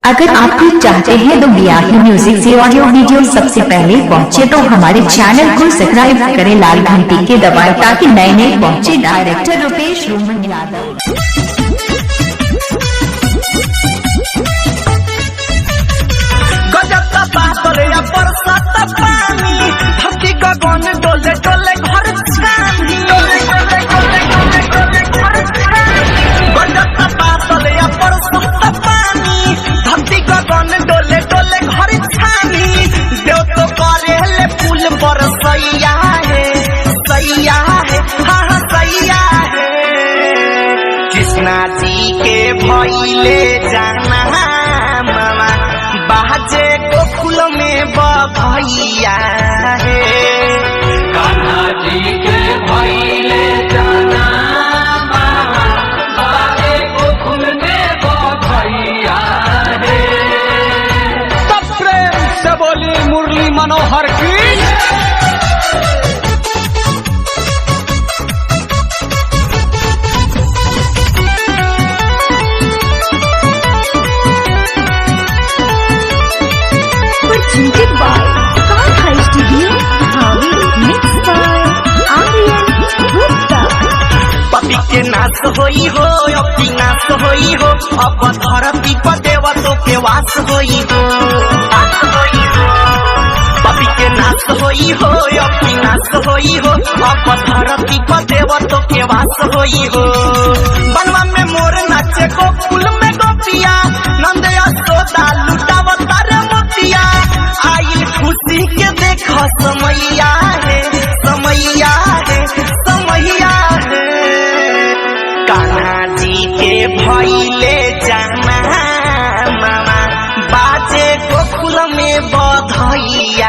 अगर आप भी चाहते हैं तो बिहारी म्यूजिक से ऑडियो वीडियो सबसे पहले पहुंचे तो हमारे चैनल को सब्सक्राइब करें, लाल घंटी के दबाएं ताकि नए नए पहुंचे। Director Rupesh Roman Yadav. कृष्णा जी के भइले जाना मामा बाजे गोकुल में बधैया है। कान्हा जी के भइले जाना मामा बाजे गोकुल में बधैया है। तब प्रेम से बोली मुरली मनोहर की। Presented by Kanha Studio, Bhavi, mixed by Aryan Gupta. पति के नाश होई हो अपनी नाश होई हो, अब धरती पर देवतों के वास होई हो। पति के नाश होई हो अपनी नाश होई हो, अब धरती पर देवतों के वास होई हो। बनवा में मोर नाचे गोकुल में गोपिया, नंद यशोदा लुटावता रे मोतिया। आई खुशी के देख समैया है, समैया है, समैया है। कान्हा जी के भइले जाना मामा बाजे गोकुल में बधैया